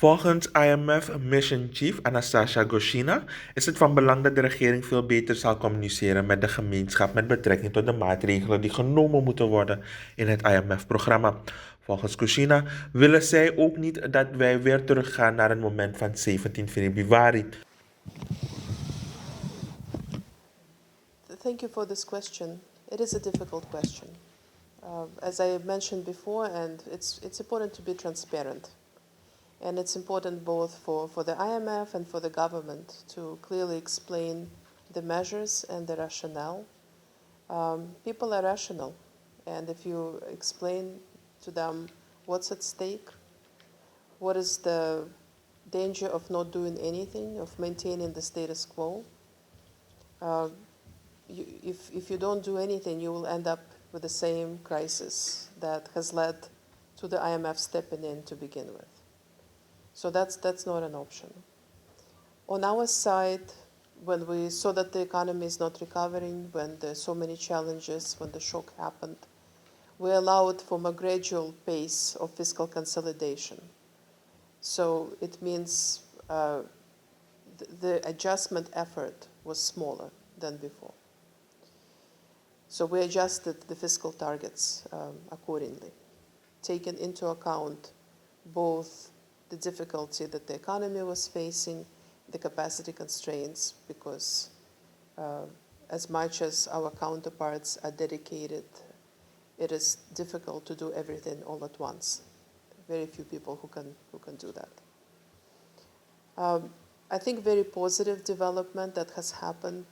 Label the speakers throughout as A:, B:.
A: Volgens IMF Mission Chief Anastasia Goshina is het van belang dat de regering veel beter zal communiceren met de gemeenschap met betrekking tot de maatregelen die genomen moeten worden in het IMF-programma. Volgens Goshina willen zij ook niet dat wij weer teruggaan naar het moment van 17 februari.
B: Thank you for this question. It is a difficult question. As I mentioned before, and it's important to be transparent. And it's important both for the IMF and for the government to clearly explain the measures and the rationale. People are rational, and if you explain to them what's at stake, what is the danger of not doing anything, of maintaining the status quo, if you don't do anything, you will end up with the same crisis that has led to the IMF stepping in to begin with. So that's not an option. On our side, when we saw that the economy is not recovering, when there's so many challenges, when the shock happened, we allowed for a gradual pace of fiscal consolidation. So it means the adjustment effort was smaller than before. So we adjusted the fiscal targets accordingly, taking into account both the difficulty that the economy was facing, the capacity constraints, because as much as our counterparts are dedicated, it is difficult to do everything all at once. Very few people who can do that. I think very positive development that has happened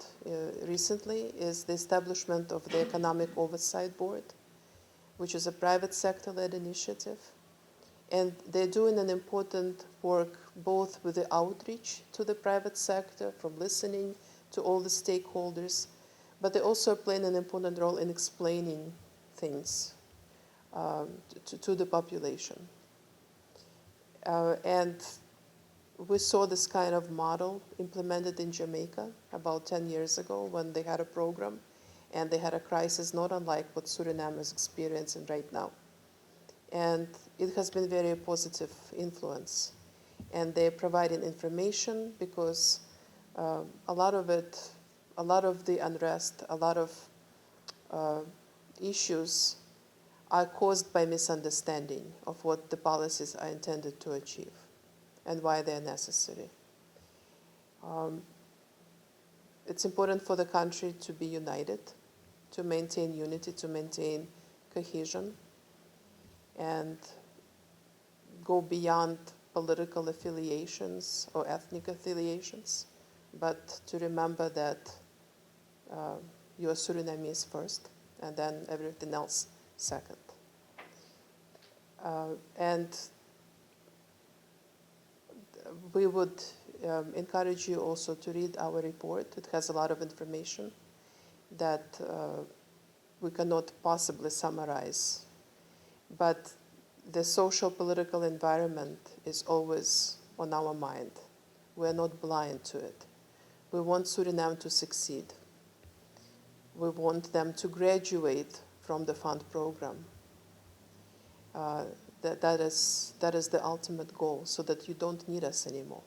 B: recently is the establishment of the Economic Oversight Board, which is a private sector-led initiative. And they're doing an important work both with the outreach to the private sector, from listening to all the stakeholders, but they also are playing an important role in explaining things to the population. And we saw this kind of model implemented in Jamaica about 10 years ago when they had a program and they had a crisis not unlike what Suriname is experiencing right now. And it has been very positive influence. And they're providing information because a lot of the unrest, a lot of issues are caused by misunderstanding of what the policies are intended to achieve and why they're necessary. It's important for the country to be united, to maintain unity, to maintain cohesion, and go beyond political affiliations or ethnic affiliations, but to remember that you are Surinamese first, and then everything else second. And we would encourage you also to read our report. It has a lot of information that we cannot possibly summarize. But the social political environment is always on our mind. We're not blind to it. We want Suriname to succeed. We want them to graduate from the fund program. That is the ultimate goal, so that you don't need us anymore.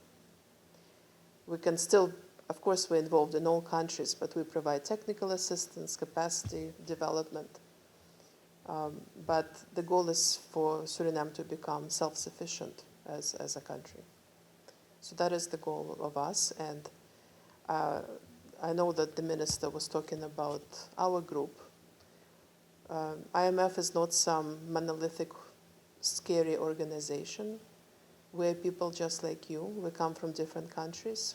B: We can still, of course, we're involved in all countries, but we provide technical assistance, capacity development. But the goal is for Suriname to become self-sufficient as a country. So that is the goal of us. And I know that the minister was talking about our group. IMF is not some monolithic, scary organization. We're people just like you. We come from different countries.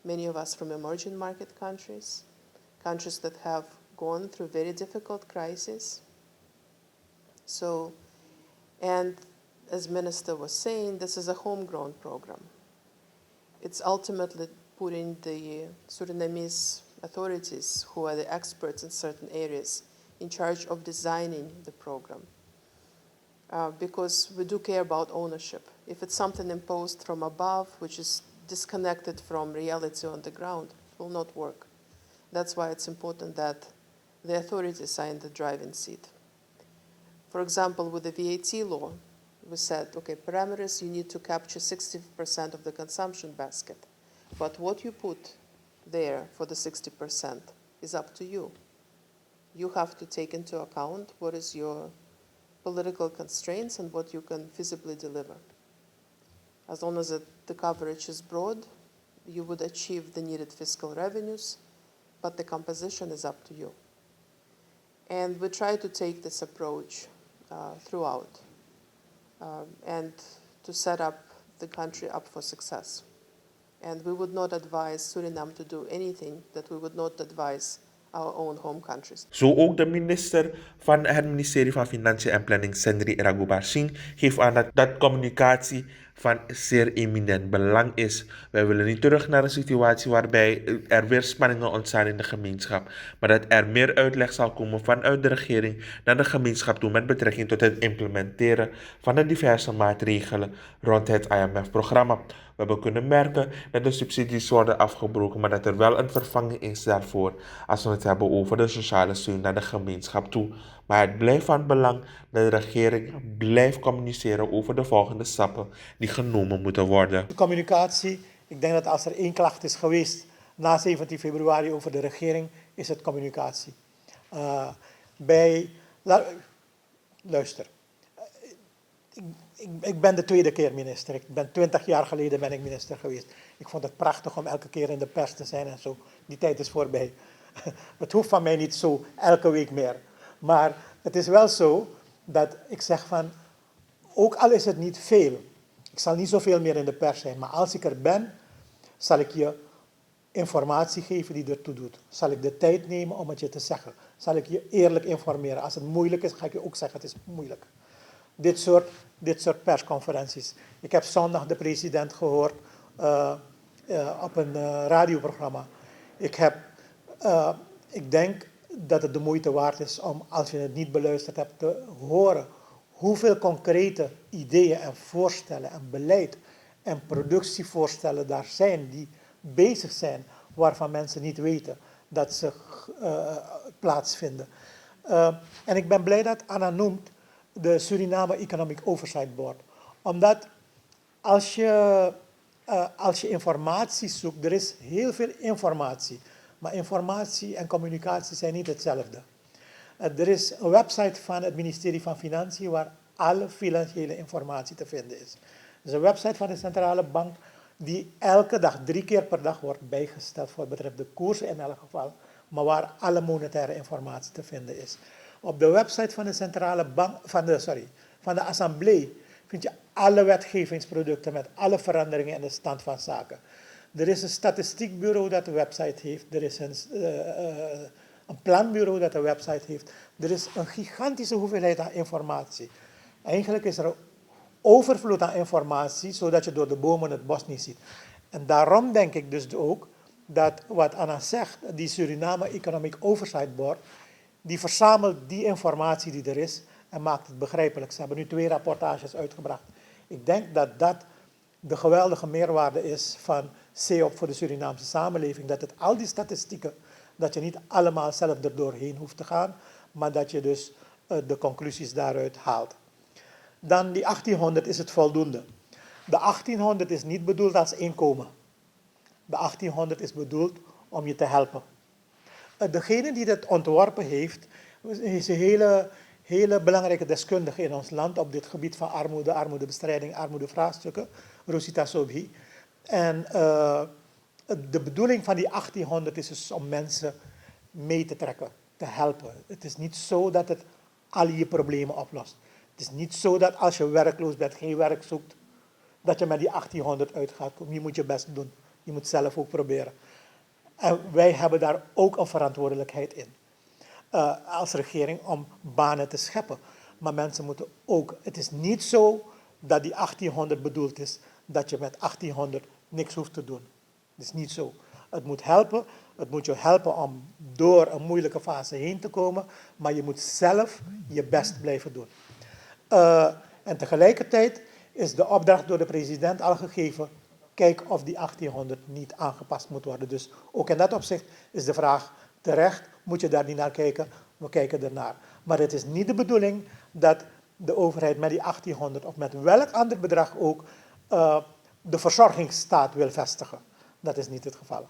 B: Many of us from emerging market countries, countries that have gone through very difficult crises. So, and as Minister was saying, this is a homegrown program. It's ultimately putting the Surinamese authorities, who are the experts in certain areas, in charge of designing the program. Because we do care about ownership. If it's something imposed from above, which is disconnected from reality on the ground, it will not work. That's why it's important that the authorities are in the driving seat. For example, with the VAT law, we said, okay, parameters, you need to capture 60% of the consumption basket. But what you put there for the 60% is up to you. You have to take into account what is your political constraints and what you can feasibly deliver. As long as the coverage is broad, you would achieve the needed fiscal revenues, but the composition is up to you. And we try to take this approach throughout and to set up the country up for success. And we would not advise Suriname to do anything that we would not advise our own home countries.
A: Zo ook de minister van het ministerie van Financiën en Planning, Sendri Raghubashing, geeft aan dat communicatie van zeer eminent belang is. Wij willen niet terug naar een situatie waarbij er weer spanningen ontstaan in de gemeenschap, maar dat er meer uitleg zal komen vanuit de regering naar de gemeenschap toe met betrekking tot het implementeren van de diverse maatregelen rond het IMF-programma. We hebben kunnen merken dat de subsidies worden afgebroken, maar dat er wel een vervanging is daarvoor als we het hebben over de sociale steun naar de gemeenschap toe. Maar het blijft van belang dat de regering blijft communiceren over de volgende stappen die genomen moeten worden.
C: De communicatie, ik denk dat als er één klacht is geweest na 17 februari over de regering, is het communicatie. Luister, ik ben de tweede keer minister. Ik ben 20 jaar geleden ben ik minister geweest. Ik vond het prachtig om elke keer in de pers te zijn en zo. Die tijd is voorbij. Het hoeft van mij niet zo elke week meer. Maar het is wel zo dat ik zeg van, ook al is het niet veel, ik zal niet zoveel meer in de pers zijn, maar als ik er ben, zal ik je informatie geven die ertoe doet. Zal ik de tijd nemen om het je te zeggen. Zal ik je eerlijk informeren. Als het moeilijk is, ga ik je ook zeggen, het is moeilijk. Dit soort persconferenties. Ik heb zondag de president gehoord op een radioprogramma. Ik denk dat het de moeite waard is om, als je het niet beluisterd hebt, te horen hoeveel concrete ideeën en voorstellen en beleid en productievoorstellen daar zijn die bezig zijn, waarvan mensen niet weten dat ze plaatsvinden. En ik ben blij dat Anna noemt de Suriname Economic Oversight Board. Omdat als je informatie zoekt, er is heel veel informatie. Maar informatie en communicatie zijn niet hetzelfde. Er is een website van het ministerie van Financiën waar alle financiële informatie te vinden is. Er is een website van de centrale bank die elke dag, 3 keer per dag wordt bijgesteld voor betreft de koersen in elk geval, maar waar alle monetaire informatie te vinden is. Op de website van de centrale bank, van de Assemblée vind je alle wetgevingsproducten met alle veranderingen in de stand van zaken. Er is een statistiekbureau dat een website heeft. Er is een planbureau dat een website heeft. Er is een gigantische hoeveelheid aan informatie. Eigenlijk is er een overvloed aan informatie, zodat je door de bomen het bos niet ziet. En daarom denk ik dus ook dat wat Anna zegt, die Suriname Economic Oversight Board, die verzamelt die informatie die er is en maakt het begrijpelijk. Ze hebben nu 2 rapportages uitgebracht. Ik denk dat dat de geweldige meerwaarde is van CEOP voor de Surinaamse samenleving. Dat het al die statistieken, dat je niet allemaal zelf erdoorheen hoeft te gaan, maar dat je dus de conclusies daaruit haalt. Dan die 1800 is het voldoende. De 1800 is niet bedoeld als inkomen. De 1800 is bedoeld om je te helpen. Degene die dat ontworpen heeft, is een hele belangrijke deskundige in ons land op dit gebied van armoede, armoedebestrijding, armoedevraagstukken, Rosita Sobhi. En de bedoeling van die 1800 is dus om mensen mee te trekken, te helpen. Het is niet zo dat het al je problemen oplost. Het is niet zo dat als je werkloos bent, geen werk zoekt, dat je met die 1800 uitgaat. Je moet je best doen. Je moet zelf ook proberen. En wij hebben daar ook een verantwoordelijkheid in. Als regering om banen te scheppen. Maar mensen moeten ook... Het is niet zo dat die 1800 bedoeld is dat je met 1800 niks hoeft te doen. Het is niet zo. Het moet helpen. Het moet je helpen om door een moeilijke fase heen te komen. Maar je moet zelf je best blijven doen. En tegelijkertijd is de opdracht door de president al gegeven. Kijk of die 1800 niet aangepast moet worden. Dus ook in dat opzicht is de vraag terecht. Moet je daar niet naar kijken? We kijken ernaar. Maar het is niet de bedoeling dat de overheid met die 1800 of met welk ander bedrag ook de verzorgingsstaat wil vestigen. Dat is niet het geval.